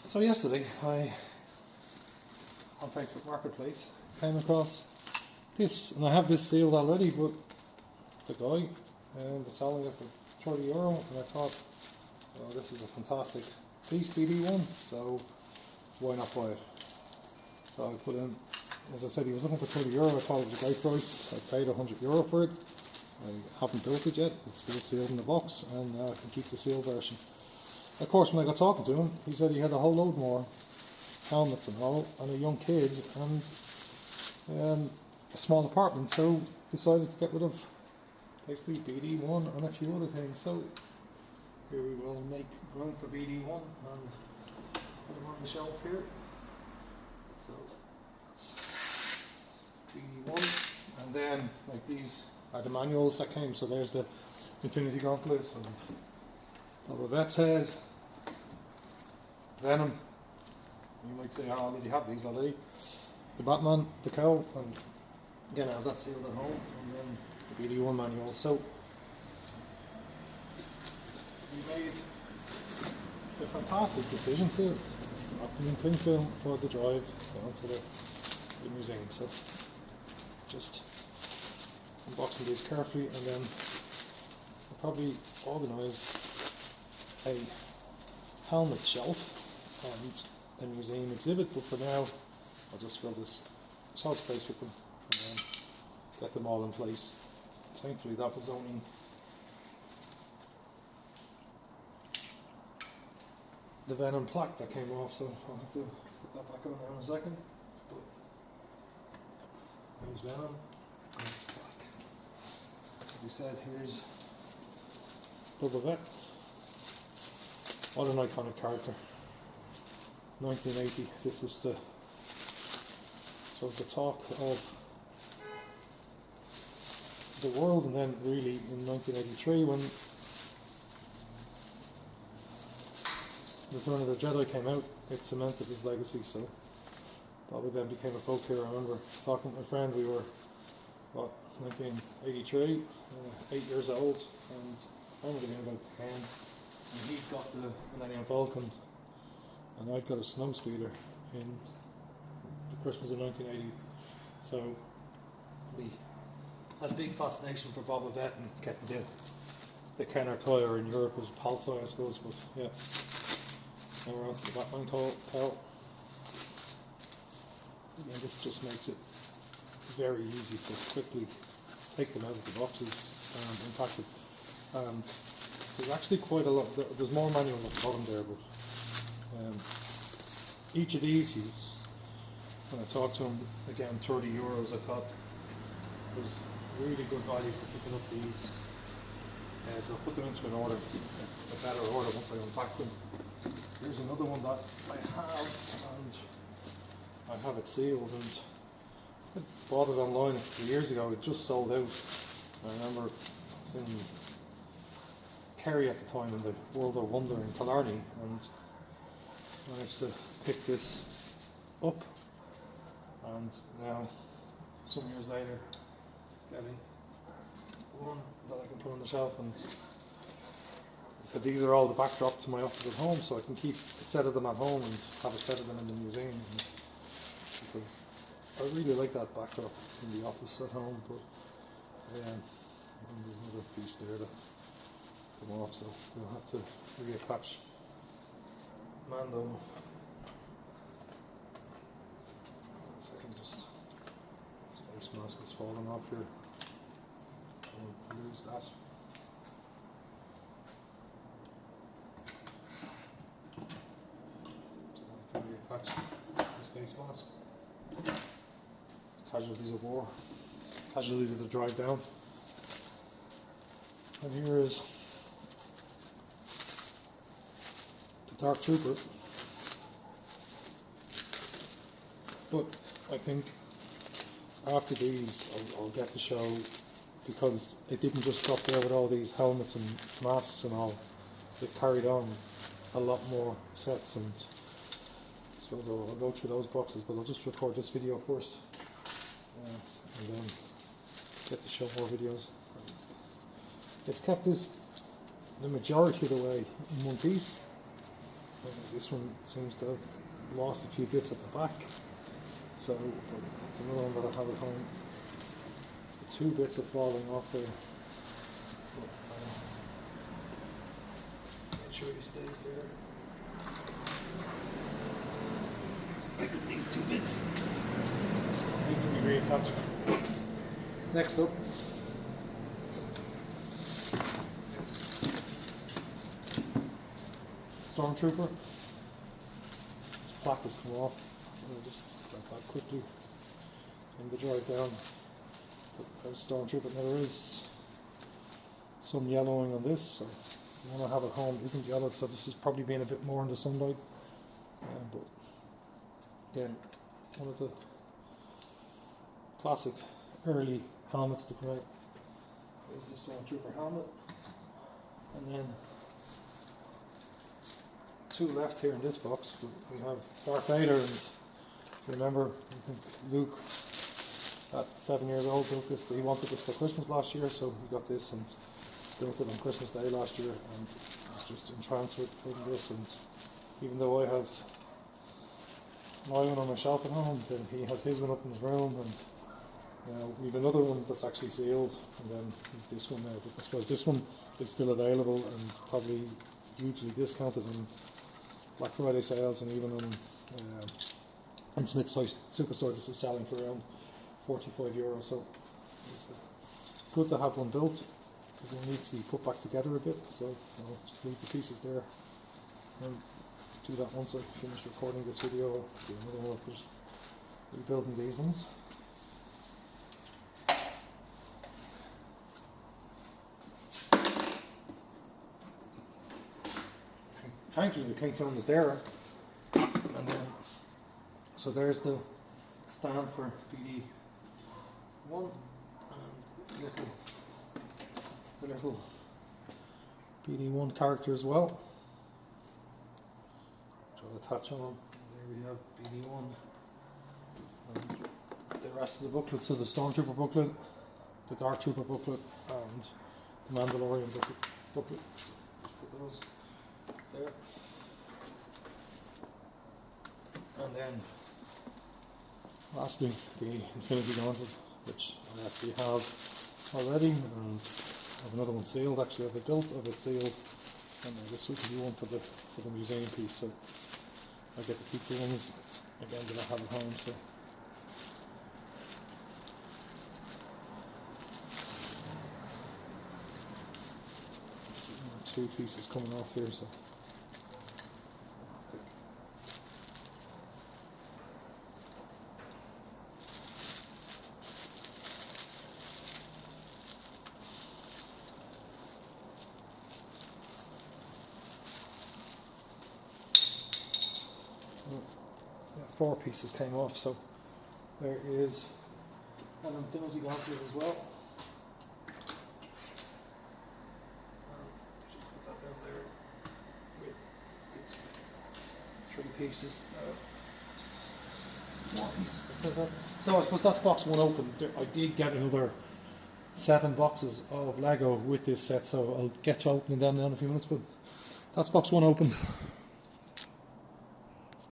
So yesterday I, on Facebook Marketplace, came across this, and I have this sealed already, but the guy was selling it for €30, and I thought, well, this is a fantastic piece, BD-1, so why not buy it? So I put in, as I said, he was looking for €30, I thought it was a great price. I paid €100 for it. I haven't built it yet, it's still sealed in the box, and I can keep the sealed version. Of course, when I got talking to him, he said he had a whole load more helmets and all, and a young kid, and a small apartment, so decided to get rid of basically BD-1 and a few other things. So here we will make room for BD-1 and put him on the shelf here. So that's BD-1, and then like these are the manuals that came. So there's the Infinity Gauntlet and Boba Fett's head, Venom. You might say, oh, did you have these already? The Batman, the cow, and again I have that sealed at home, and then the BD-1 manual. So we made a fantastic decision to cling film for the drive down to the museum. So just unboxing these carefully, and then I'll probably organise a helmet shelf and a museum exhibit, but for now I'll just fill this shelf space with them and then get them all in place. Thankfully that was only the Venom plaque that came off, so I'll have to put that back on now in a second. But here's Venom and its plaque. As we said, here's Boba Fett. What an iconic character. 1980, this was the sort of the talk of the world, and then really in 1983 when Return of the Jedi came out, it cemented his legacy. So Bobby then became a folk hero. I remember talking to my friend, we were, what, 1983, 8 years old, and I remember being about 10, and he got the Millennium Falcon and I'd got a snowspeeder in the Christmas of 1980. So we had a big fascination for Boba Fett and getting the Kenner toy, or in Europe it was Pal toy I suppose, but yeah. Now we're on to the Batman cowl. Yeah, this just makes it very easy to quickly take them out of the boxes and unpack it. And there's actually quite a lot, there's more manual at the bottom there, but each of these, when I talked to him, again €30, I thought was really good value for picking up these. So I'll put them into an order, a better order once I unpack them. Here's another one that I have, and I have it sealed, and I bought it online a few years ago. It just sold out. I remember I was in Kerry at the time in the World of Wonder in Killarney, and I managed to pick this up, and now some years later getting one that I can put on the shelf. And so these are all the backdrop to my office at home, so I can keep a set of them at home and have a set of them in the museum, because I really like that backdrop in the office at home. But and there's another piece there that's come off, so we'll have to reattach Mando. One second, just his face mask is falling off here. I want to lose that. So I have to reattach his face mask. Casualties of war, casualties of the drive down. And here is the Dark Trooper. But I think after these I'll get the show, because it didn't just stop there with all these helmets and masks and all. It carried on a lot more sets, and I suppose I'll go through those boxes, but I'll just record this video first, and then get to show more videos. It's kept this the majority of the way in one piece, This one seems to have lost a few bits at the back, so it's another one that I have at home. So 2 bits are falling off there. Make sure he stays there. I think these 2 bits need to be reattached. Next up, Stormtrooper. This plaque has come off, so I'll just get that quickly in the drive down. There's Stormtrooper. Now there is some yellowing on this, so the one I have at home isn't yellowed, so this is probably being a bit more in the sunlight. But again, one of the classic early helmets to come out is the Stormtrooper helmet, and then 2 left here in this box. We have Darth Vader, and remember, I think Luke at 7 years old built this. He wanted this for Christmas last year, so he got this and built it on Christmas Day last year, and was just entranced with this. And even though I have my one on my shelf at home, then he has his one up in his room, and we have another one that's actually sealed, and then this one now. But I suppose this one is still available and probably hugely discounted in Black Friday sales, and even in Smith's Superstore this is selling for around €45. So it's good to have one built, because it needs to be put back together a bit. So I'll just leave the pieces there and do that once I finish recording this video. I'll do another one of just rebuilding these ones. Thankfully the cling film is there, and then so there's the stand for BD-1 and the little BD-1 character as well, which I'll attach on. There we have BD-1 and the rest of the booklet. So the Stormtrooper booklet, the Dark Trooper booklet, and the Mandalorian booklet. So just put those there. And then lastly the Infinity Gauntlet, which I actually have already, and I have another one sealed. Actually I have it built, I have it sealed, and this will be one for the museum piece, so I get to keep the ones again that I have at home. So two pieces coming off here, so yeah, 4 pieces came off. So there is an Infinity Gauntlet as well. With 3 pieces, 4 pieces. So I suppose that's box 1 open. I did get another 7 boxes of Lego with this set, so I'll get to opening them in a few minutes. But that's box 1 opened.